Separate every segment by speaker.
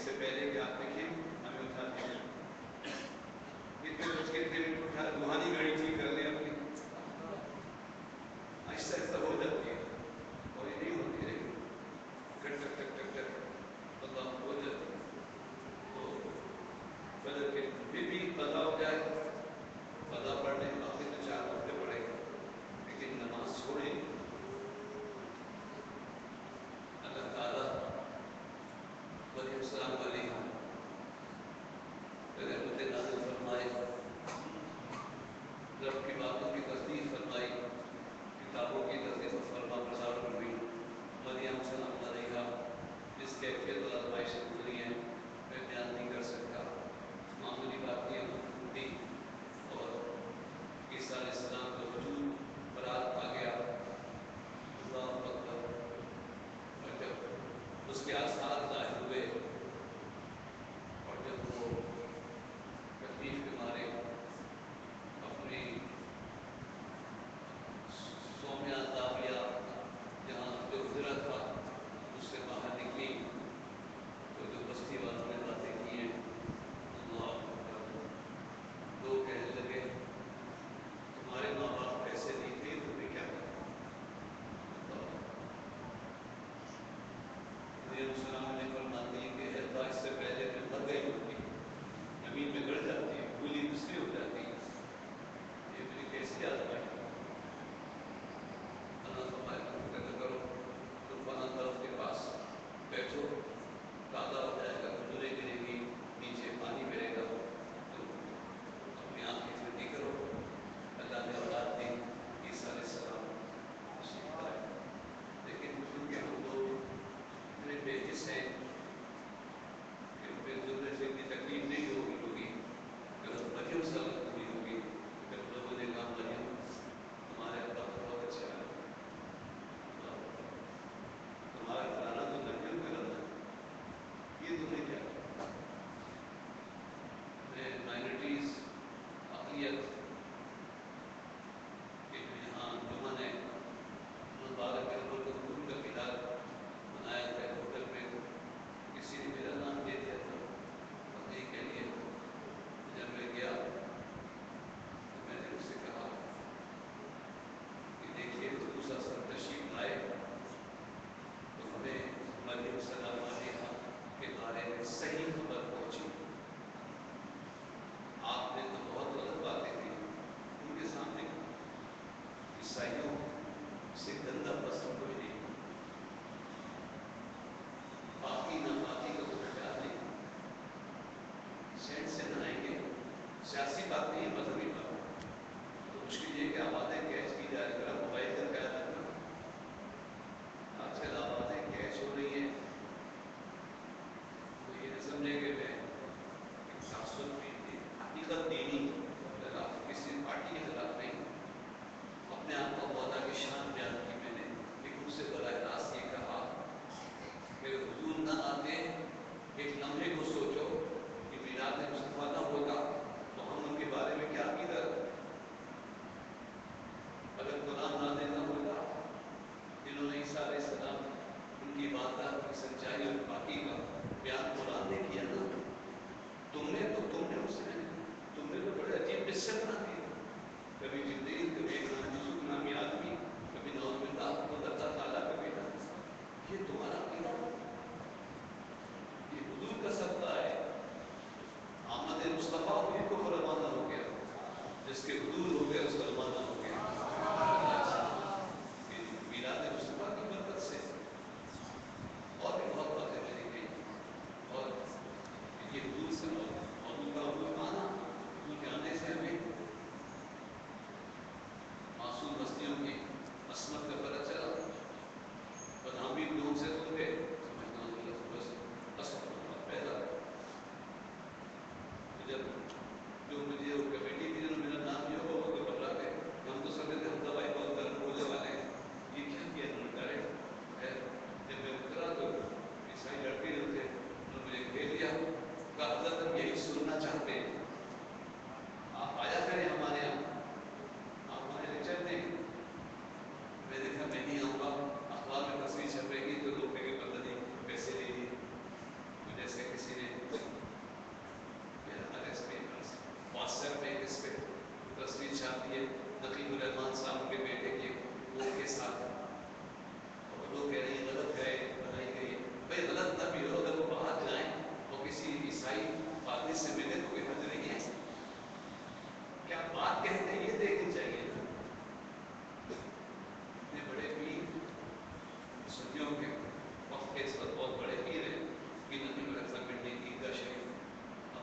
Speaker 1: سے پہلے کہ آپ دیکھیں ہمیں اٹھا دیا کتنے بچ کے تھے اٹھا روحانی گاڑی ٹھیک کر لیں اپنی آہستہ آہستہ ہو جاتی ہے اور یہ نہیں ہوتی ہے ٹک ٹک ٹک ٹک ٹک اللہ ہو جاتی ہے تو فجر کے پھر بھی قضا ہو جائے قضا پڑھنے باقی تو 4 گھنٹے پڑھے لیکن نماز چھوڑے اللہ تعالیٰ مریم السلام علیہ رحمت نازل فرمائے رب کی باتوں کی تصدیق فرمائی کتابوں کی تصدیق و فرما بردار ہوئی مریم السلام علیہ جس کیفیت اور آزمائش سے گزری ہے میں بیان نہیں کر سکتا معمولی بات یہ تھی اور عیسیٰ علیہ السلام کا وجود برات آ گیا اللہ اکبر اور جب اس کے آثار ظاہر ہوئے اور جب وہ تکلیف کے مارے اپنی سومیہ داویہ جہاں جو حجرہ تھا اس سے باہر نکلی تو جو بستی والوں نے باتیں کی ہیں اللہ اکبر لوگ کہنے لگے تمہارے ماں باپ پیسے نہیں تھے تم نے کیا کیا اللہ مریم السلام علیہ فرماتی ہے کہ اللہ اس سے پہلے میں مر گئی ہوتی زمین میں گڑ جاتی ہے پھولی بسری ہو جاتی ہے یہ میری کیسی آزمائش اللہ فرمائے تم فکر نہ کرو تم فلاں درخت کے پاس بیٹھو تازہ ہو جائے گا کھجوریں گریں گی نیچے پانی ملے گا تم اپنی آنکھیں ٹھنڈی کرو اللہ نے اولاد دی عیسیٰ علیہ السلام تشریف لائے لیکن چونکہ ہم لوگ اتنے بے حس ہیں کہ ان پہ ضرورت سے اتنی تکلیف نہیں ہوگی جو مریم سے غلط ہوئی ہوگی جب لوگوں نے کہا مریم تمہارے ابا تو بہت اچھے آدمی تمہارا گھرانہ تو لڑکیوں کا گھرانہ یہ تم نے کیا کیا میں مائنورٹیز اقلیت کے جو یہاں انجمن ہے مبارک اکبر کو حضور کا قلعہ بنایا تھا ہوٹل میں کسی نے میرا نام دے دیا تھا پتہ کے لیے جب میں گیا تو میں نے اس سے کہا کہ دیکھیے حضور صلی اللہ علیہ وسلم تشریف لائے تو ہمیں مریم السلام علیہ کے بارے میں صحیح خبر پہنچی آپ نے تو بہت غلط باتیں کی ان کے سامنے عیسائیوں سے گندہ پسند کوئی نہیں باقی ناپاکی کا کوئی خیال نہیں سینٹ سے نہائیں گے سیاسی بات نہیں ہے مذہبی بات تو مشکل یہ کہ آوازیں کیچ کی جائے ذرا موبائل کا خیال رکھنا آج کل آوازیں کیچ ہو رہی ہیں تو یہ نہ سمجھے کہ میں ایک تعصب کی حقیقت دینی خلاف کسی پارٹی کے خلاف نہیں اپنے آپ کو مولا کی شان بیان کی میں نے لیکن اس سے براہ راست یہ کہا کہ حضور نہ آتے ایک لمحے کو سوچو کہ میلاد مصطفیٰ نہ ہوتا تو ہم ان کے بارے میں کیا عقیدہ رکھتے اگر قرآن نازل نہ ہوتا جنہوں نے عیسیٰ علیہ السلام ان کی عبادات کی سچائی اور پاکی کا بیان قرآن نے کیا نا تم نے تو بڑے عجیب قصے بنا دیے کبھی جبریل کبھی ایک نام یوسف نامی آدمی کبھی نعوذ باللہ خود اللہ تعالیٰ کا بیٹا یہ تمہارا عقیدہ یہ حضور کا صدقہ ہے آمد مصطفیٰ حضور کو روانہ ہو گیا جس کے حضور ہو گیا اس کا روانہ ہو گیا میلاد مصطفیٰ کی برکت سے اور بھی بہت باتیں میں نے کہی اور یہ حضور سے موضوع کا حضور آنا حضور کے آنے سے ہمیں معصوم ہستیوں کی عصمت کا پتہ چلا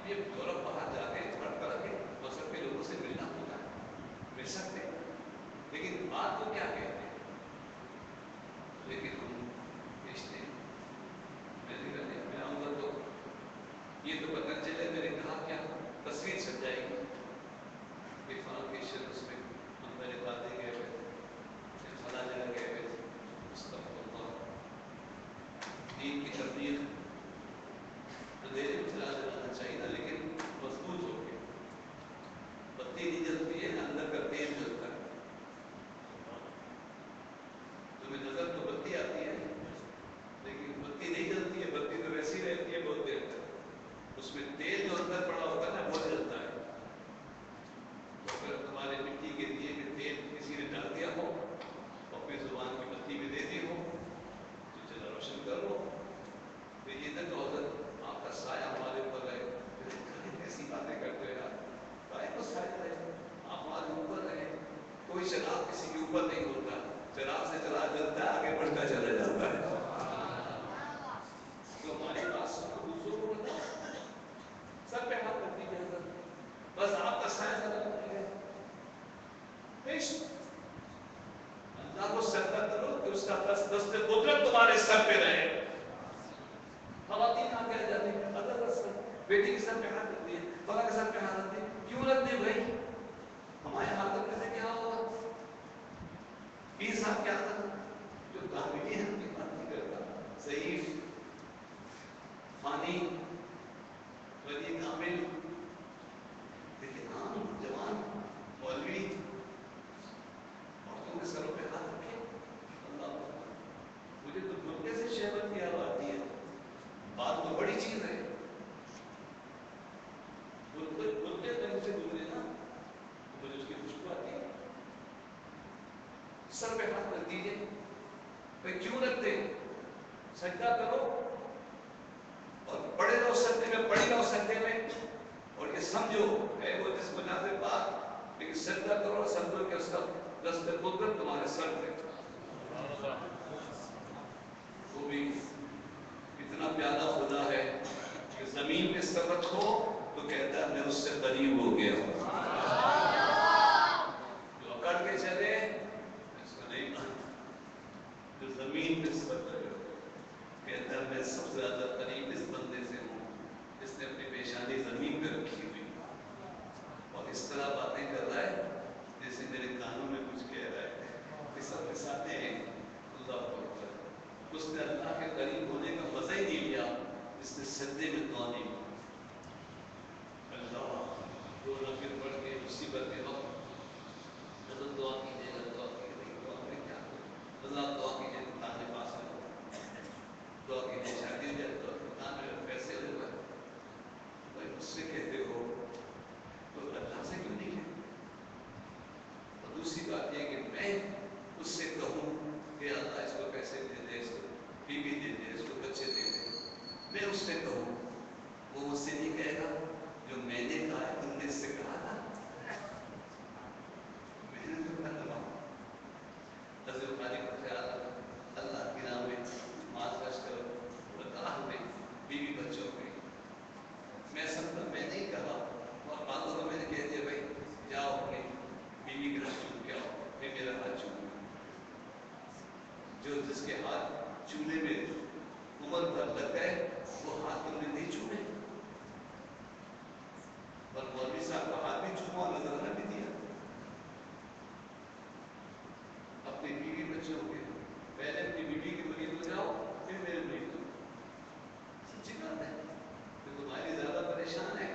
Speaker 1: یہ یورپ باہر جا کے ہر طرح کے مذہب کے لوگوں سے ملنا ہوتا ہے، مل سکتے ہیں، لیکن بات تو کیا کہتے ہیں، لیکن ہم بیچتے ہیں. میں نے کہا میں آؤں گا تو یہ تو پتہ چلے. میں نے کہا کیا تصویر سج جائے گی کہ فلاں کے شر اس میں ہم میرے دادے گئے ہوئے تھے، فلاں جگہ گئے ہوئے تھے. استغفر اللہ. دین کی تبلیغ اندھیرے میں چلا جانا چاہیے نا، لیکن مضبوط ہو کے. بتی نہیں جلتی ہے، اندر کا تیل جلتا ہے. تمہیں نظر تو بتی آتی ہے لیکن بتی نہیں جلتی ہے. بتی تو ویسی رہتی ہے بہت دیر تک، اس میں تیل جو اندر پڑا ہوتا ہے نا وہ جلتا ہے. تو اگر تمہارے مٹی کے دیے میں تیل کسی نے ڈال دیا ہو اور پھر زبان کی بتی میں دے دی ہو تو چلا روشن کر لو. تو یہ نہ کہ حضرت آپ کا سایہ ہمارے اوپر رہے. ایسی باتیں کرتے ہو یار، کائے کو سایہ رہے، آپ ہمارے اوپر رہے. کوئی چراغ کسی کے اوپر نہیں ہوتا، چراغ سے چراغ جلتا ہے، آگے بڑھتا چلا جاتا ہے. تو ہماری بات سنو، دوسروں کو بتاؤ. سب پہ ہاتھ رکھ دیجیے حضرت، بس آپ کا سایہ ذرا بنے گا. اللہ کو سجدہ کرو کہ اس کا دست قدرت تمہارے سر پہ رہے. خواتین آ کے جاتی ہیں، اللہ بیٹی کے سر پہ ہاتھ رکھ دیے، فلاں کے سر پہ ہاتھ رکھ دیے. کیوں رکھ دیے بھائی؟ ہمارے ہاتھ رکھنے سے کیا ہوگا؟ پیر صاحب کیا تھا جو کامیڈی ہے ان کی بات نہیں کرتا، ضعیف، فانی، ولی کامل، لیکن عام جوان مولوی عورتوں کے سروں پہ ہاتھ رکھے. اللہ اکبر. مجھے تو گھٹنے سے شہوت کی آواز آتی ہے. بات تو بڑی چیز ہے. گھٹنے تک سے گزرے نا تو مجھے اس کی خوشبو آتی ہے. سر پہ ہاتھ رکھ دیجیے. بھائی کیوں رکھتے؟ سجدہ کرو اور پڑے رہو سجدے میں، پڑی رہو سجدے میں. اور یہ سمجھو ہے وہ جس بنا سے بات، لیکن سجدہ کرو اور سمجھو کہ اس کا دست قدرت تمہارے سر پہ. وہ بھی اتنا پیارا خدا ہے کہ زمین میں سر رکھو تو کہتا ہے میں اس سے قریب ہو گیا ہوں. جو اکڑ کے چلے اس کا نہیں مانتا. جو زمین میں سر رکھے کہتا ہے میں سب سے زیادہ قریب اس بندے سے ہوں جس نے اپنی پیشانی زمین پہ رکھی ہوئی اور اس طرح باتیں کر رہا ہے جیسے میرے کانوں میں کچھ کہہ رہا ہے. یہ سب کے ساتھ ہیں. اللہ اکبر. اس نے اللہ کے قریب ہونے کا مزہ ہی نہیں لیا جس نے سجدے میں دعا نہیں کی. اللہ دو نفل پڑھ کے مصیبت کے وقت حضرت دعا کیجیے گا، دعا کیجیے گا. دعا میں کیا اللہ دعا کیجیے دکان کے پاس میں، دعا کیجیے شادی ہو جائے تو دکان میں پیسے ہو جائے. بھائی مجھ سے کہتے ہو تو اللہ سے کیوں نہیں کہتے؟ اور دوسری بات یہ کہ میں اس سے کہوں کہ اللہ اس کو پیسے دے دے، اس کو بیوی دے دے، اس کو بچے دے دے. میں اس سے کہوں وہ مجھ سے نہیں کہے گا جو میں نے کہا ہے تم نے اس سے کہا تھا. میں نے تو کہا حضرت بخاری کا خیال رکھا، اللہ کی راہ میں مال خرچ کرو، بتا ہمیں بیوی بچوں میں. میں سمجھا میں نہیں کہا اور باتوں کو میں نے کہہ دیا بھائی جاؤ اپنی بیوی کا ہاتھ چوم کے آؤ. پھر میرا ہاتھ چوم جو جس کے ہاتھ چولہے میں عمر بھر لگ گئے وہ ہاتھ تم نے نہیں چومے. اور مولوی صاحب کا ہاتھ بھی چوما اور نظرانہ بھی دیا. اپنی بیوی بچوں کے پہلے اپنی بیوی کے مرید ہو جاؤ پھر میرے مرید ہو. سچی بات ہے. جو تمہاری زیادہ پریشان ہے،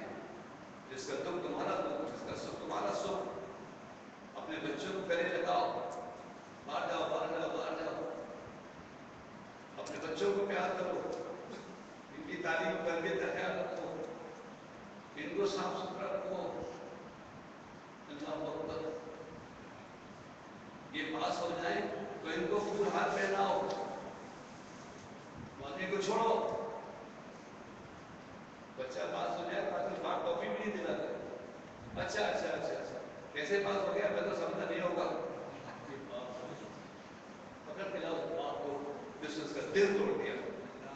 Speaker 1: جس کا دکھ تمہارا دکھ، جس کا سکھ تمہارا سکھ، اپنے بچوں کو گلے لگاؤ. باہر جاؤ، باہر جاؤ، باہر جاؤ. اپنے بچوں کو پیار کرو، ان کی تعلیم و تربیت کا خیال رکھو، ان کو صاف ستھرا رکھو. اللہ اکبر. یہ پاس ہو جائیں تو ان کو پھول ہاتھ پہناؤ. مولوی کو چھوڑو، بچہ پاس ہو جائے تو آج کل ٹاپی بھی نہیں دلاتے. اچھا اچھا اچھا اچھا کیسے پاس ہو گیا؟ میں تو سمجھا نہیں ہوگا. پکڑ کے لاؤ باپ کو جس نے اس کا دل توڑ دیا.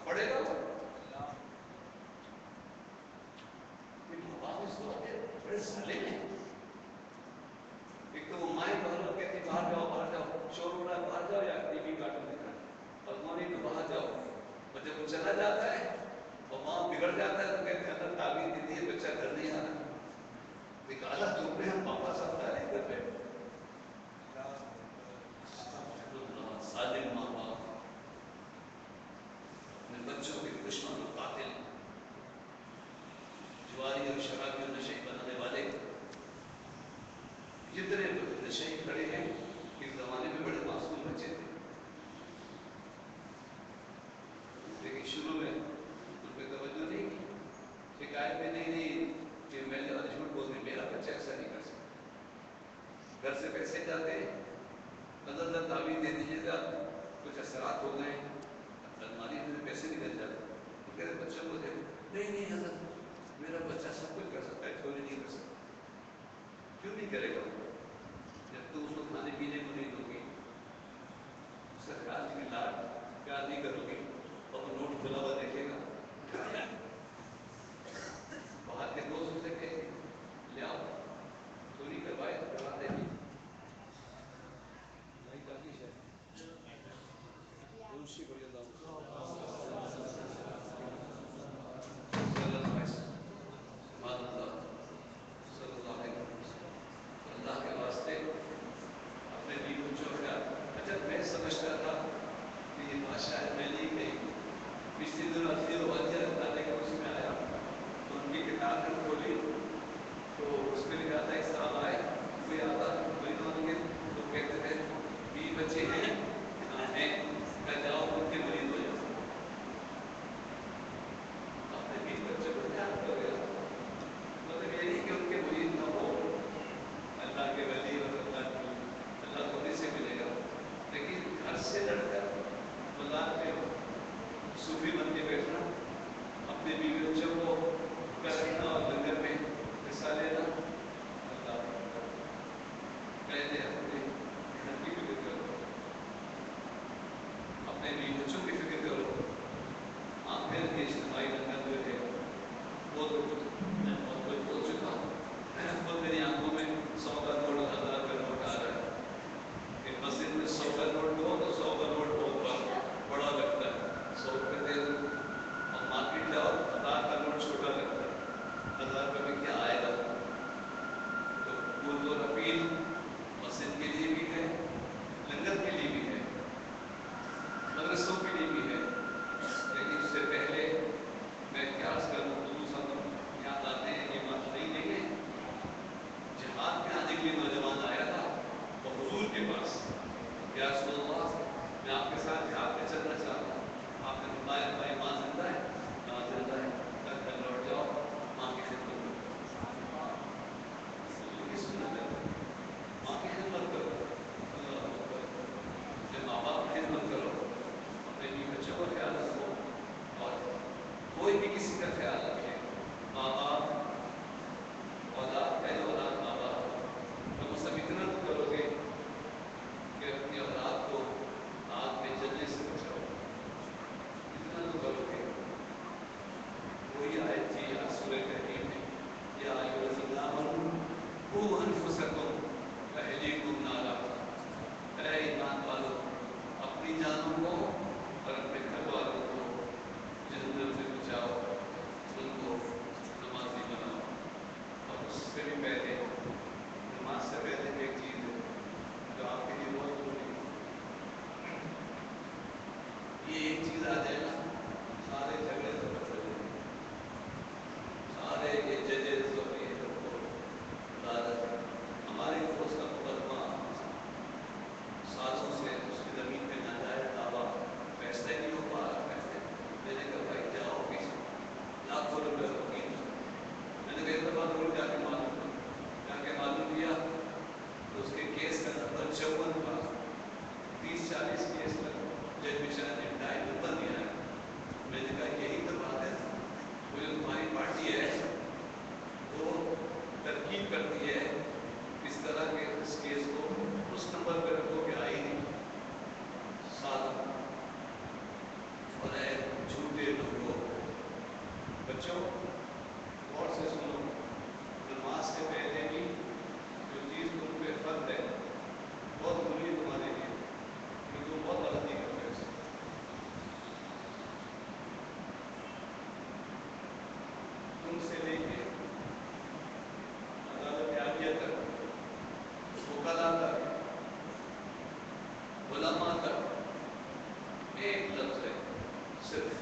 Speaker 1: پڑے گا بچوں کے دشمن اور قاتل، جواری اور شرابی اور نشے بنانے والے، جتنے نشے کھڑے ہیں اس زمانے میں بڑے معصوم بچے تھے، لیکن شروع میں ان پہ توجہ نہیں کی، شکایت میں نہیں کہ میں جھوٹ بول رہی، میرا بچہ ایسا نہیں کر سکتا، گھر سے پیسے جاتے ہیں، حضرت تعویذ دے دیجیے گا، کچھ اثرات ہو گئے، الماری میں پیسے نکل جاتے، تو کہتے بچوں کو دے، نہیں حضرت میرا بچہ سب کچھ کر سکتا ہے، چوری نہیں کر سکتا، کیوں نہیں کرے گا؟ جب تم اس کو کھانے پینے کو نہیں دو گی، اس کا خیال نہیں لاڈ پیار نہیں کرو گی، اور وہ نوٹ کھلا ہوا دیکھے گا، باہر کے دوست اسے کہیں گے لے آؤ چوری کروائے تو کروا دیں گے، اللہ کے واسطے اپنے بھی بچوں کا، اچھا میں سمجھتا تھا کہ یہ بادشاہ ہے، میں نہیں کہیں، پچھلے دنوں اصلی وزیر اللہ کے اس میں آیا تو ان کی کتاب میں کھولی تو اس میں لکھا تھا ایک صاحب آئے، کوئی آتا مریضوں کے تو کہتے تھے 20 بچے ہیں، ہیں کہ جاؤ ان کے مریض ہو جاؤ، اپنے 20 بچوں کو کیا کرو گے؟ مطلب یہ نہیں کہ ان کے مرید نہ ہو، اللہ کے ولی اور اللہ کو انہیں سے ملے گا، لیکن گھر سے لڑ کر بازار پہ صوفی بن کے بیٹھنا، اپنے بیوی بچوں کو رکھنا اور لنگر میں حصہ لینا، اللہ کہتے ہیں اپنے گھر کی فکر کرو، اپنے بیوی بچوں کی فکر کرو، پھر اجتماعی لنگر جو ہے وہ تو میں بہت کچھ بول چکا ہوں، خود میری آنکھوں میں 100 کا نوٹ 1000 کا نوٹ آ رہا ہے، ایک مسجد میں 100 کا نوٹ دو تو 100 کا نوٹ بہت بڑا لگتا ہے، 100 روپے دے دو، اور مارکیٹ جاؤ 1000 کا نوٹ چھوٹا لگتا ہے، 1000 روپے میں کیا آئے گا؟ تو پول اور اپیل مسجد کے لیے بھی ہے، لنگر کے لیے بھی ہے، مدرسوں کے لیے بھی ہے، لیکن اس سے پہلے میں کیا عرض کروں، حضور صلی اللہ علیہ وسلم یاد آتے ہیں، یہ بات صحیح نہیں ہے، جہاد میں آنے کے لیے نوجوان آیا تھا اور حضور کے پاس، یا رسول اللہ میں آپ کے ساتھ جہاد میں چلنا چاہتا ہوں، آپ نے فرمایا بھائی ماں زندہ ہے؟ ماں زندہ ہے، گھر لوٹ جاؤ، ماں کی خدمت کرو، حضور کی سنت ہے، ماں کی خدمت کرو، اللہ اکبر، اپنے ماں باپ کی خدمت کرو، اپنے بیوی بچوں کا خیال رکھو، اور کوئی بھی کسی کا خیال رکھے، ماں باپ اولاد پہلے اولاد ماں باپ، تو وہ سب اتنا تو کرو گے کہ اپنی اولاد کو آگ میں جلنے سے بچاؤ، اتنا تو کرو گے، وہی آیت تھی سورہ تحریم میں، یا ایھا الذین آمنوا قوا انفسکم واہلیکم نارا، اے ایمان والو اپنی جانوں کو اور اپنے گھر والوں کو جہنم سے بچاؤ، ان کو نمازی بناؤ، اور اس سے بھی پہلے، نماز سے پہلے ایک چیز ہے جو آپ کے لیے بہت ضروری ہے، یہ ایک چیز آ جائے نا سارے جھگڑے ختم ہو جائیں گے، سارے یہ ججز اور یہ عدالت، ہمارے دوست کا مقدمہ سالوں سے اس کی زمین پہ ناجائز دعویٰ فیصلہ نہیں ہو پا رہا، فیصلے میں نے کہا بھائی جاؤ آفس میں، لاکھوں روپے وکیل، میں نے کہا ایک دفعہ ضرور جا کے معلوم کیا تو اس کے کیس کا نمبر 54 تھا، 30-40 کیس تک جج بیچارہ نے ڈائی نمبر دیا ہے، میں نے کہا یہی تو بات ہے، وہ جو تمہاری پارٹی ہے وہ ترکیب کرتی ہے اس طرح کے اس کیس کو اس نمبر پہ رکھو کہ آئی نہیں سالوں، اور اے جھوٹے لوگوں، بچوں غور سے سنو، نماز سے پہلے بھی جو چیز تم پہ فرض ہے بہت ضروری ہے تمہارے لیے، کیونکہ تم بہت غلطی کرتے ہو، تم سے لے کے عدالت عالیہ تک، وکلا تک، علماء تک ایک لفظ ہے صرف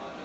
Speaker 1: 5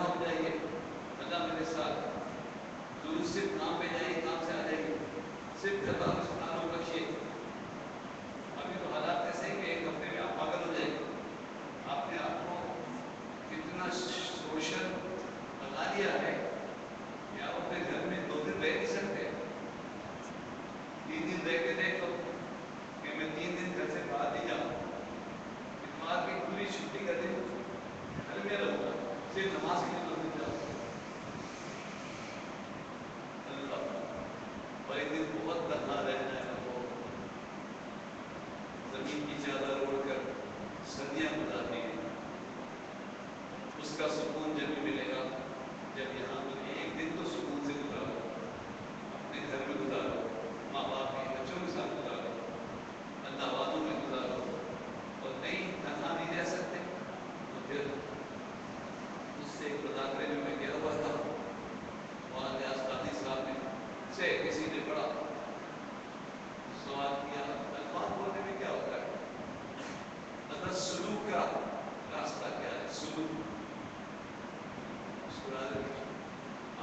Speaker 1: تنہا ہو جائیے، اللہ میرے ساتھ، ضرور صرف کام پہ جائیے، کام سے آ جائیے، صرف گھر والوں سے تعلق رکھیے. ابھی تو حالات ایسے ہیں کہ ایک ہفتے میں آپ پاگل ہو جائیں گے. آپ نے آپ کو اتنا سوشل بنا لیا ہے کہ آپ اپنے گھر میں 2 دن رہ نہیں سکتے. 3 دن رہ کے دیکھ لو کہ میں 3 دن گھر سے باہر نہیں جاؤں، اتوار کی پوری چھٹی کا دن گھر میں رہوں گا، صرف نماز کے لیے 2 دن جاؤں. اللہ بھائی دن بہت تنہا رہنا ہے لوگوں کو، زمین کی چادر اوڑھ کر صدیاں گزارنی ہے. اس کا سکون جب بھی ملے گا جب یہاں تو ایک دن تو سکون سے گزارو، اپنے گھر میں گزارو، ماں باپ کے بچوں کے ساتھ گزارو، اللہ والوں میں گزارو. اور نہیں تنہا نہیں رہ سکتے تو پھر اس سے ایک مذاکرے میں گیا ہوا تھا، مولانا نیاز قادری صاحب نے سے کسی نے بڑا سوال کیا، الفاظ بولنے میں کیا ہوتا ہے، اگر سلوک کا راستہ کیا ہے؟ سلوک مسکراتے رہے،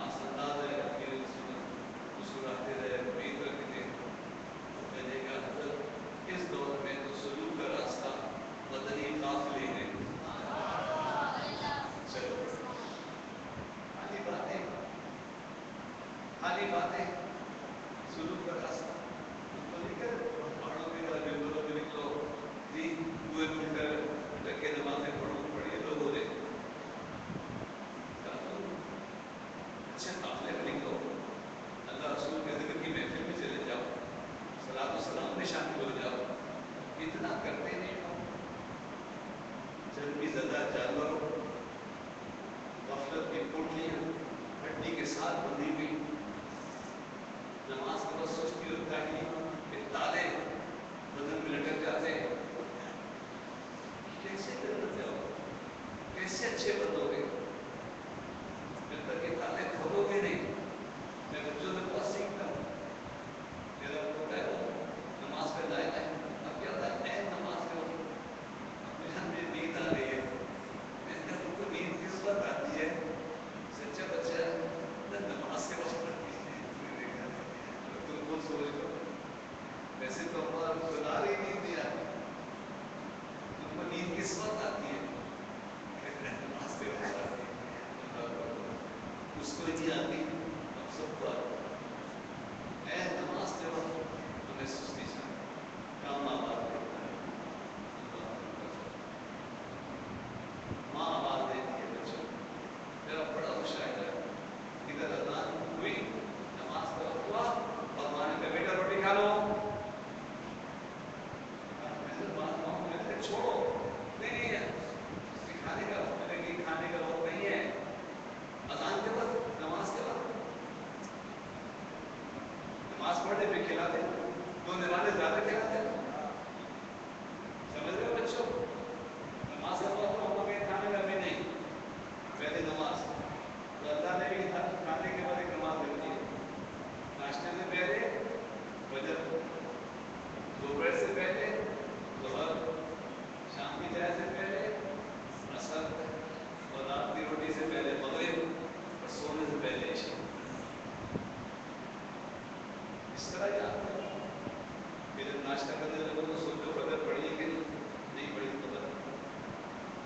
Speaker 1: آسنداز ہے اپنی سنت، مسکراتے رہے، امید رکھتے. تو میں نے کہا حضرت اس دور میں تو سلوک کا راستہ مدنی قافلے ہیں. چلو خالی باتیں، خالی باتیں، سلوک کا راستہ ان کو نہیں کر پہاڑوں کی طرح ممبروں پہ نکلو جی کنویں میں اٹھ کر رکھے نمازیں پڑھو، پڑھیے لوگوں نے اچھے قافلے میں نکلو، اللہ رسول کے ذکر کی محفل میں چلے جاؤ، صلاۃ و سلام میں شامل ہو جاؤ. اتنا کرتے نہیں ہو. چربی زدہ جانوروں، غفلت کی پوٹلیاں ہڈی کے ساتھ بندھی ہوئی، نماز کے وقت سستی اور کاہلی کے تالے بدن میں لٹک جاتے. کیسے جنت جاؤ، کیسے اچھے بنو گے جب تک یہ تالے کھولو گے نہیں. میں بچوں سے بہت سیکھتا ہوں، میرا پوتا ہے وہ نماز پہ لائق ہے، اب کیا ہوتا ہے نماز کے وقت اب مجھے نیند آ رہی ہے. میں نے کہا تم کو نیند کس وقت آتی ہے؟ سچا بچہ ہے نماز کے وقت آتی ہے. تم خود سوچ لو، ویسے تو ہمارا خدا ہی نیند نہیں آتی، تم کو نیند کس وقت آتی ہے؟ نماز کے وقت آتی ہے. اس کو نہیں آتی، ہم سب کو آتی ہے. نماز کے وقت تمہیں سستی چاہیے، کام آواز دیتا ہے. ماں آواز دیتی ہے بچوں کو. میرا بڑا مشاہدہ ہے، ادھر اذان ہوئی، نماز کا وقت ہوا اور ماں نے کہا بیٹا روٹی کھا لو. میں نے چھوڑو، نہیں کھانے کا وقت، میں نے کہا کھانے کا وقت نہیں ہے، اذان کے وقت، نماز کے وقت. نماز پڑھنے پہ کھلاتے، 2 نمازیں زیادہ کھلاتے. سمجھ رہے ہو بچوں، نماز کا وقت ہم لوگ کھانے کا بھی نہیں، پہلے نماز. تو اللہ نے بھی کھانے کے بعد ایک نماز رکھی ہے، ناشتے سے پہلے فجر، دوپہر سے پہلے ظہر، شام کی چائے سے پہلے عصر، اور رات کی روٹی سے پہلے مغرب، اور سونے سے پہلے عشاء. اس طرح یاد کرو کہ جب ناشتہ کرنے لگو تو سوچو فجر پڑھی ہے کہ نہیں پڑھی، پتہ نہیں.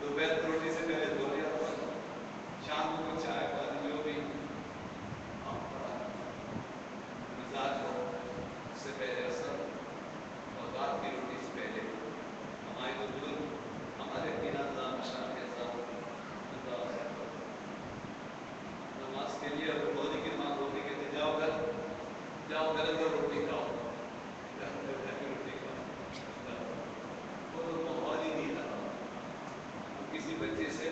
Speaker 1: دوپہر کی روٹی سے پہلے دو یاد کرو، شام کو چائے پانی جو بھی آپ پڑھا مزاج ہو، اس سے پہلے عصر، اور رات کی روٹی سے پہلے. ہمارے تو بزرگ، ہمارے پینا نظام اشار کے نظام اللہ نماز کے لیے اگر بولی کی ماں بولتی کہتے جاؤ گھر، جاؤ گھر اندر روٹی کھاؤ، اندر جا کے روٹی کھاؤ. وہ تو ماحول ہی نہیں رہا. وہ کسی بچے سے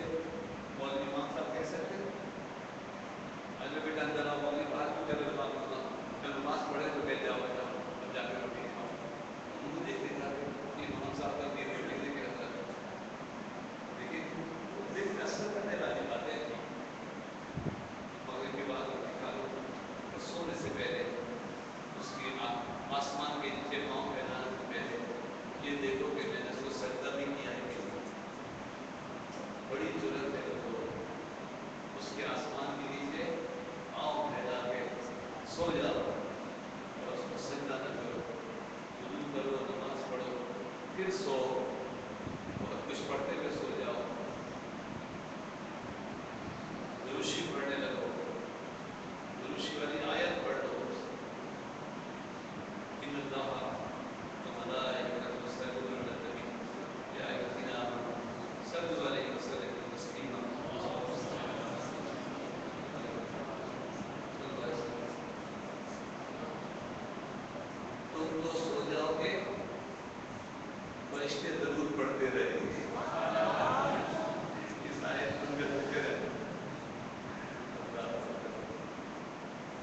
Speaker 1: مولوی امام صاحب کہہ سکتے فرشتے ضرور پڑھتے رہیں گے. اس آیت میں ان کا ذکر ہے.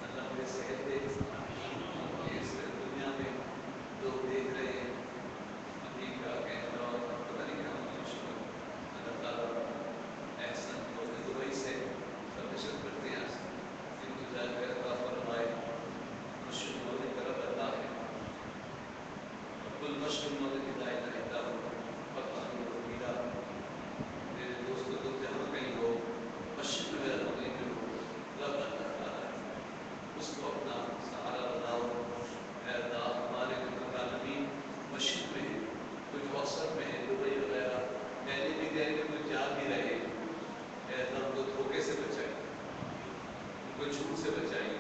Speaker 1: اللہ مجھے صحت دے. اس دنیا میں لوگ دیکھ رہے ہیں امریکہ کینیڈا اور پتہ نہیں کہاں ملک میں. اللہ تعالیٰ احسن لوگ دبئی سے سب نشر کرتے ہیں ان کی ذائقہ عطا فرمائے. مشرق مغرب طرف اللہ ہے. کل مشرق مغرب ہدایت رہتا ہوں پتہ میرا میرے دوستوں تم جہاں کہیں ہو مشرق میں میرا مغرب میں ہو رب اللہ تعالیٰ اس کو اپنا سہارا بناؤ. اے اللہ ہمارے مکالمین مشرق میں ہیں, کچھ اوسط میں ہیں, دبئی وغیرہ دہلی بھی گئے کہ کچھ جا بھی رہے ہیں. اے اللہ ان کو دھوکے سے بچائیے, ان کو جھوٹ سے بچائیے.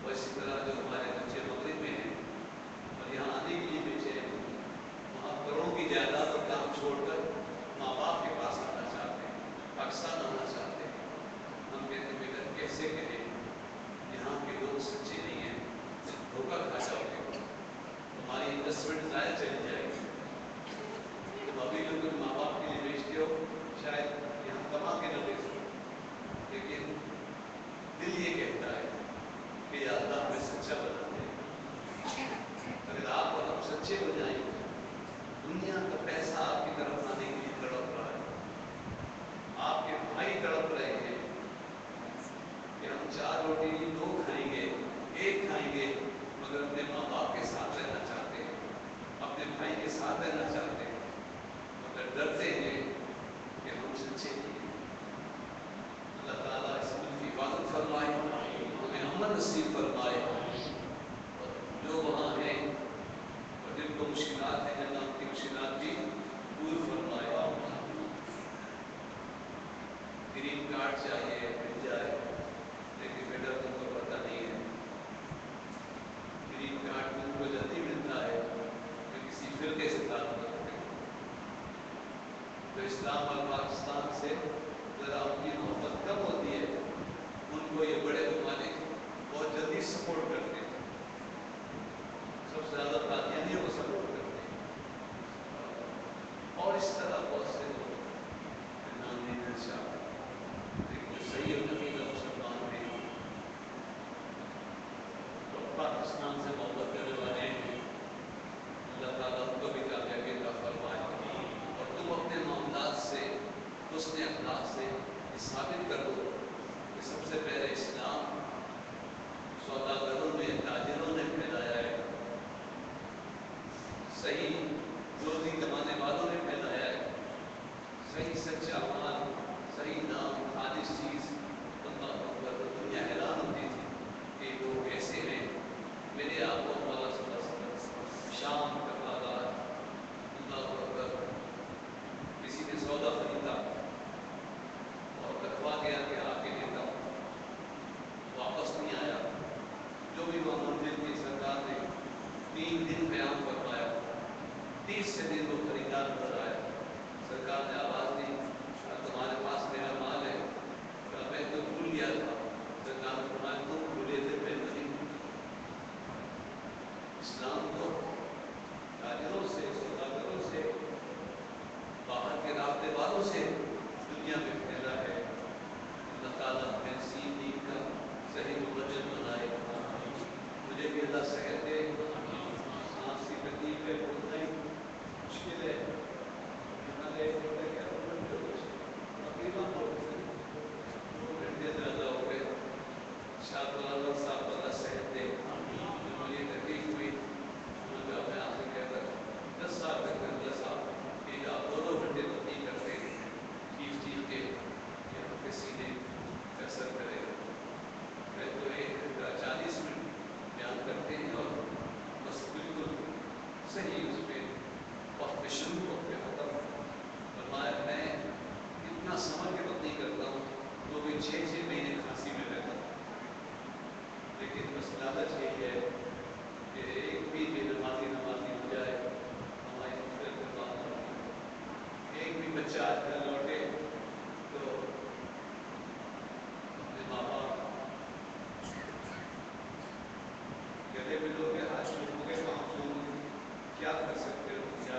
Speaker 1: اور اسی طرح جو ہمارے بچے مغرب میں ہیں اور یہاں آنے کے لیے بے چین ہیں, وہاں کروڑوں کی جائیداد اور کام چھوڑ کر ماں باپ کے پاس آنا چاہتے ہیں, پاکستان آنا چاہتے ہیں. ہم کہتے ہیں بیٹا کیسے کہیں, یہاں کے لوگ سچے نہیں ہیں, دھوکہ کھا جاؤ گے, تمہاری انویسٹمنٹ ضائع چلی جائے گی. تم ابھی جو کچھ ماں باپ کے لیے بیچتے ہو شاید یہاں کما کے نہ دے سکو, لیکن دل یہ کہتا ہے کہ یا اللہ ہمیں سچا بنا دے. اگر آپ اور ہم سچے ہو جائیں گے, دنیا کا پیسہ آپ کی طرف آنے کے لیے تڑپ رہا ہے. آپ کے بھائی تڑپ رہے ہیں کہ ہم 4 روٹی 2 کھائیں گے, 1 کھائیں گے, مگر اپنے ماں باپ کے ساتھ رہنا چاہتے ہیں, اپنے بھائی کے ساتھ رہنا چاہتے ہیں, مگر ڈرتے ہیں کہ ہم سچے نہیں ہیں. اللہ تعالیٰ اس ملک کی حفاظت فرمائے, ہمیں امن نصیب فرمائے. جو وہاں ہیں اور جن کو مشکلات ہیں اللہ ان کی مشکلات بھی دور فرمائے. گرین کارڈ چاہیے مل جائے, لیکن بیٹا تم کو پتہ نہیں ہے گرین کارڈ تم کو جلدی ملتا ہے جو کسی فرقے سے تعلق رکھتے ہیں, جو اسلام اور پاکستان سے ذرا ان کی محبت کم ہوتی ہے, ان کو یہ بڑے ممالک بہت جلدی سپورٹ کرتے ہیں. سب سے زیادہ قادیانیوں کو سپورٹ کرتے ہیں, اور اس طرح بہت سے لوگ نام نہیں لینا چاہتے, لیکن جو صحیح عقیدہ مسلمان ہیں اور پاکستان سے محبت کرنے والے ہیں, اللہ تعالیٰ ان کو بھی کامیابی عطا فرمائے. اور تم اپنے معاملات سے, حسن اخلاق سے یہ ثابت کر دو کہ سب سے پہلے اسلام سوداگروں نے, تاجروں نے پھیلایا ہے, صحیح روزی کمانے والوں نے پھیلایا ہے. صحیح سچا مال, صحیح نام, خالص چیز, اللہ اکبر. دنیا حیران ہوتی تھی کہ لوگ ایسے ہیں. میرے آپ کو مولا صلی اللہ علیہ وسلم شام کا بازار, اللہ اکبر, کسی نے سودا خریدا اور کٹوا گیا کہ آپ کے لیتا ہوں, واپس نہیں آیا. جو بھی وہ منزل تھی سرکار نے 3 دن قیام فرمایا, 30 دن وہ خریدار نظر آیا. سرکار نے آواز دی تمہارے پاس میرا مال ہے, کہا میں تو بھول گیا تھا. سرکار نے فرمایا تم بھولے تھے, میں نہیں بھول. اسلام تو تاجروں سے, سوداگروں سے, باہر کے رابطے والوں سے دنیا میں پھیلا ہے. اللہ تعالیٰ ہمیں اسی دین کا صحیح مبلغ بنائے. مجھے بھی اللہ صحت دے. سانس کی تکلیف ہے, بولنا ہی مشکل ہے. ہمارے بڑے کیا 2 گھنٹے ہو گئے, تقریباً 2 گھنٹے زیادہ ہو گئے. شاہ طلال صاحب کو اللہ صحت دے. جب مجھے تکلیف ہوئی انہوں نے کہا میں آپ سے کہتا 10 سال تک اللہ صاحب کہ آپ 2 گھنٹے تقریر کرتے ہیں, چیخ چیخ کے کہ ہم کے سینے کا اثر کرے گا. میں تو 1 گھنٹہ 40 منٹ بیان کرتے ہیں اور بس بالکل صحیح اس پہ وقت پہ شروع وقت پہ ختم. فرمایا میں اتنا سمجھ کے بات نہیں کرتا ہوں تو بھی 6 مہینے کھانسی میں رہتا ہوں, لیکن بس لالچ یہی ہے کہ ایک بھی بے نمازی ہو جائے ہماری فکر برباد نہ ہو. ایک بھی بچہ آج کل لوٹے تو اپنے ماں باپ گلے ملو گے, ہاتھ چومو گے, پاؤں چومو گے, کیا کر سکتے ہو؟ کیا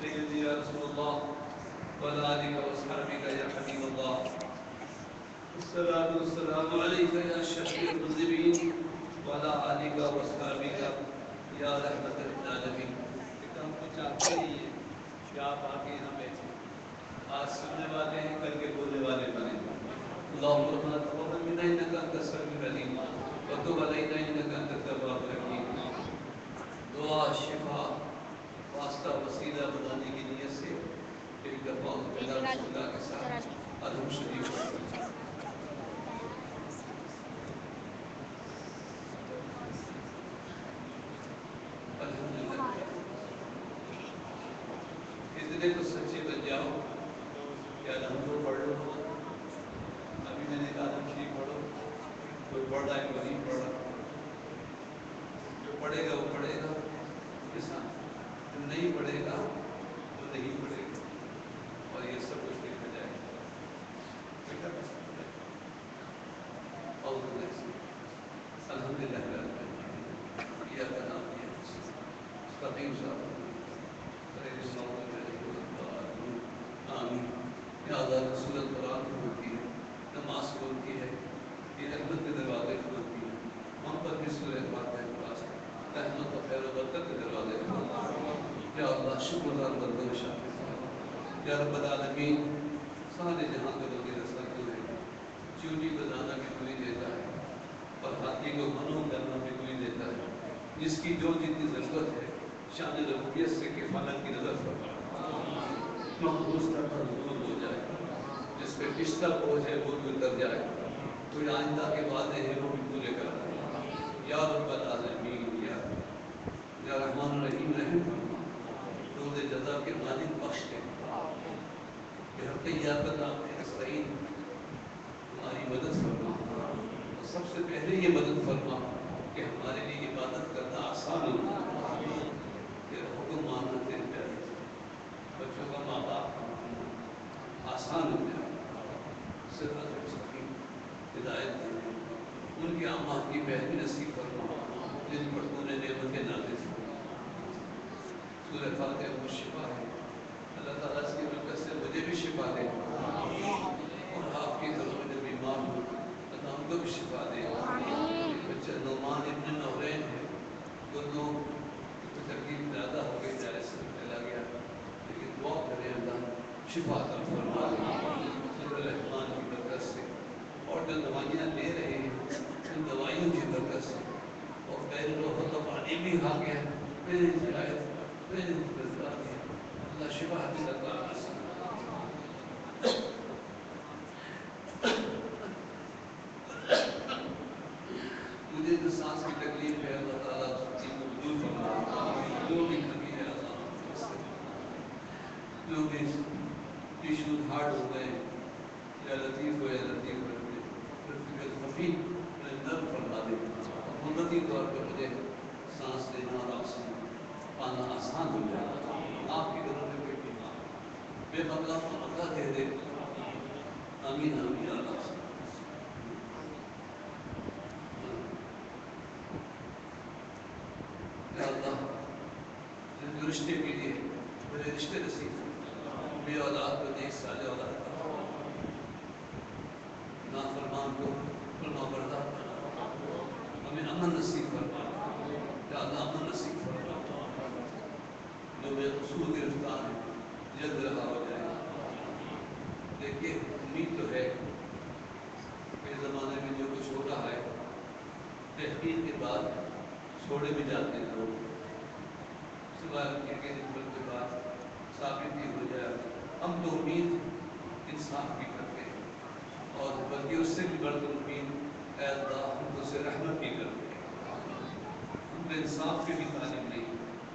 Speaker 1: سيدي يا رسول الله وعلى آلك وأصحابك يا حبيب الله. الصلاة والسلام عليك يا شفيع المذنبين وعلى آلك وأصحابك يا رحمة للعالمين. ہم کو چاہتے ہی ہیں کہ آپ آگے یہاں بیٹھیں، آج سننے والے ہیں، کل کے بولنے والے بنیں. اللهم ربنا تقبل منا انك انت السميع العليم وتب علينا انك انت التواب الرحيم. دعا شفا واسطہ وسیلہ بنانے کی نیت سے ایک دفعہ رسول اللہ کے ساتھ ادب شریف الحمدللہ. اتنے تو سچے بن جاؤ کہ الحمد پڑھ لو. ابھی میں نے کہا ادب شریف پڑھو، کوئی پڑھ رہا ہے کوئی نہیں پڑھ رہا. جو پڑھے گا وہ پڑھے گا کے ساتھ، جو نہیں پڑھے گا وہ نہیں پڑھے گا، اور یہ سب کچھ دیکھا جائے گا. الحمدللہ یا کلام مستقیم صاحب آمین. یا اللہ صورت قرآن ہوتی ہے، نماز ہوتی ہے، یہ رحمت کے دروازے کھولتی ہے. ہم پر بھی سورہ فاتحہ کے پاس رحمت و خیر و برکت کے دروازے کھولتی ہے. یا اللہ شکر گزار بندوں میں شامل ہو. یا رب العالمین سارے جہاں کے لوگ رسل تو ہے، چونی بجانا بھی کوئی دیتا ہے اور ہاتھی کو منو کرنا بھی کوئی دیتا ہے. جس کی جو جتنی ضرورت ہے شان ربوبیت سے کفالت کی نظر فرما، محفوظ کرنا دور ہو جائے. جس پہ پچھلا بوجھ ہے وہ بھی اتر جائے، کوئی آئندہ کے وعدے ہیں وہ بھی پورے کر دے. یا رب العالمین یا رحمان الرحیم رحم فرما. روز جزا کے مالک بخش دے کہ ہر تیار آپ نستعین ہماری مدد فرما. اور سب سے پہلے یہ مدد فرما کہ ہمارے لیے عبادت کرنا آسان ہو جائے. تیرا حکم ماننا تیرے پیارے بچوں کا ماں باپ کا ماننا آسان ہو جائے. صراط مستقیم ہدایت دے. ان کی اعمال کی بہتری نصیب فرما جن پر تو نے نعمتیں نازل فرما. سورہ فاتحہ وہ شفا ہے. اللہ تعالیٰ اس کی برکت سے مجھے بھی شفا دے اور آپ کے گھروں میں جو بیمار ہو اللہ ان کو بھی شفا دے. بچہ نعمان ابن نورین ہے، دونوں کو تکلیف زیادہ ہو گئی، جائے سے پھیلا گیا، لیکن دعا کرے اللہ شفا عطا فرما دے صدر الرحمان کی برکت سے. اور جو دوائیاں لے رہے ہیں ان دوائیوں کی برکت سے اور غیر روح و پانی بھی آ گیا، میرے ہدایت میرے مددگار ہے اللہ شفا حاصل عطا نصیب. مجھے جو سانس کی تکلیف ہے اللہ تعالیٰ اس چیز کو دور فرما. جو بھی کمی ہے اللہ جو بھی ٹیشوز ہارڈ ہو گئے یا لطیف ہو یا لطیف ہو خفی نرم فرما دے. قدرتی طور پر مجھے سانس لینا اور آکسیجن پانا آسان ہو جائے. آپ کی گھروں میں کوئی بیمار بے مطلب اللہ دے دے. آمین آمین یا اللہ. یا اللہ جو رشتے کے لیے میرے رشتے نصیب بے اولاد کو نیک صالح اولاد نافرمان کو فرما بردار ہمیں امن نصیب فرما. یا اللہ امن نصیب فرما. جو بے قصور گرفتار ہے جلد رہا ہو جائے. دیکھیے امید تو ہے کہ زمانے میں جو کچھ ہو رہا ہے تحقیق کے بعد چھوڑے بھی جاتے ہیں لوگ، سوال کیا کہ نکل کے بعد ثابت ہی ہو جائے. ہم تو امید انصاف کی کرتے ہیں، اور بلکہ اس سے بھی بڑھ کر امید، اے اللہ ہم تو سے رحمت کی کرتے ہیں. ہم تو انصاف کے بھی طالب نہیں،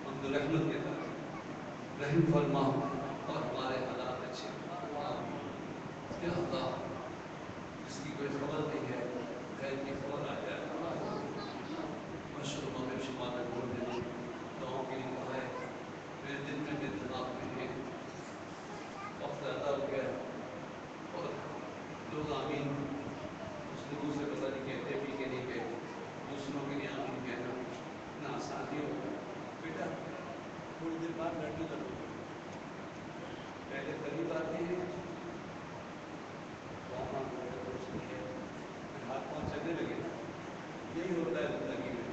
Speaker 1: ہم تو رحمت کے طالب. رحم فرما اور ہمارے حالات اچھے فرما. یا اللہ جس کی کوئی خبر نہیں ہے، خیر کی خبر آ جائے. مشروع میں شمال بول دینے دعاؤں کے لیے کہا ہے. میرے دل میں میرے دماغ میں ہے وقت زیادہ ہو گیا ہے، اور لوگ آمین دوسرے منہ سے پتہ نہیں کہتے بھی کہ نہیں کہتے. دوسروں کے لیے آمین کہنا اتنا آسان نہیں ہوتا. بیٹا تھوڑی دیر بعد لڑنے لگو گے، پہلے قریب آتے ہیں، وہاں دوستی ہے، پھر ہاتھ پاؤں چلنے لگے. یہی ہوتا ہے زندگی میں.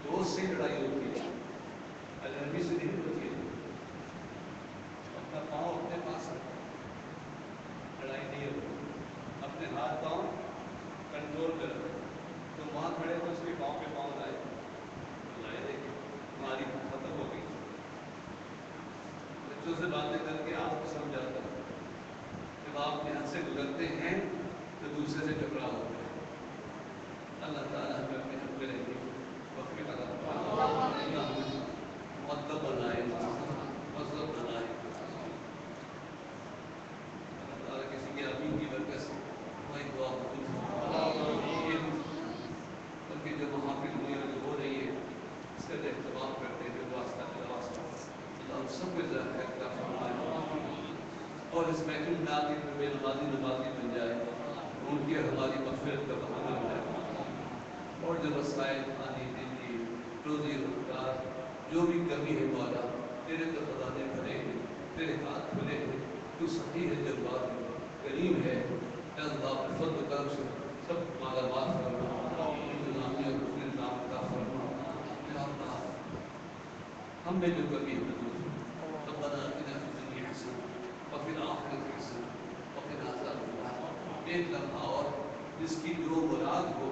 Speaker 1: دوست سے لڑائی ہوتی ہے، اجنبی سے نہیں ہوتی ہے. اپنا پاؤں اپنے پاس رکھو، لڑائی نہیں ہوتی. اپنے ہاتھ پاؤں کنٹرول میں رکھو. تم وہاں کھڑے ہو، اس کے پاؤں پہ پاؤں لائے لائے دیکھیں تمہاری ختم ہو گئی. بچوں سے باتیں کر کے آپ کو سمجھاتا ہوں، جب آپ یہاں سے گزرتے ہیں تو دوسرے سے ٹکراؤ ہوتا ہے. اللہ تعالیٰ ہمیں اپنے حق میں رہنے کی توفیق عطا فرمائے. مطلب بنائے، مذہب بنائے. اللہ تعالیٰ کسی کی آمین کی برکت سے ہماری دعا قبول فرمائے. بلکہ جو محافل ہوئی اور جو ہو رہی ہے، اس کا جو اہتمام کرتے ہیں، جو واسطہ واسطہ اللہ ہم سب کو ذرا خیر کا فرمائے، اور اس محفل میں آ کے بے نمازی نمازی بن جائے، ان کی ہماری مغفرت کا بہانہ ہو جائے. اور جو مسائل آنی دینی روزی روزگار جو بھی کمی ہے مولا، تیرے تو خزانے بھرے ہیں، تیرے ہاتھ کھلے ہیں. تو سخی ہے، جبار ہے، کریم ہے. اے اللہ اپنے فضل و کرم سے سب مالا مال فرما، انتظامی اور حسن نظام عطا فرما. یا اللہ ہم میں جو کمی ہے دور فرما. ربنا آتنا فی الدنیا حسنہ وفی الآخرۃ حسنہ وقنا عذاب النار. ایک لمحہ اور جس کی جو مراد ہو،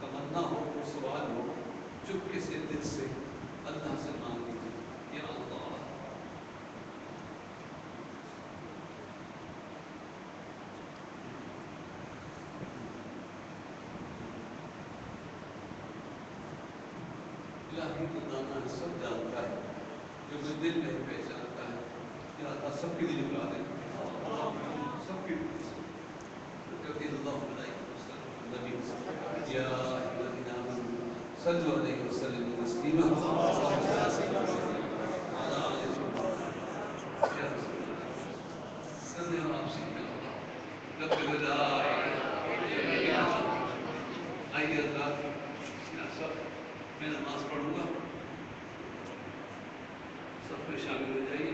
Speaker 1: تمنا ہو، سوال ہو، چپکے سے دل سے اللہ سے مانگ لیجیے. یا اللہ الہی تو دانا ہے، سب جانتا ہے، جو کچھ دل میں پہچانتا ہے. یا اللہ سب کے دل بلا دے، سب کے دل سے کبھی اللہ نبی یا الذین آمنوا صلوا علیہ وسلم تسلیما. آئیے حضرات، میں نماز پڑھوں گا، سب میں شامل ہو جائیے.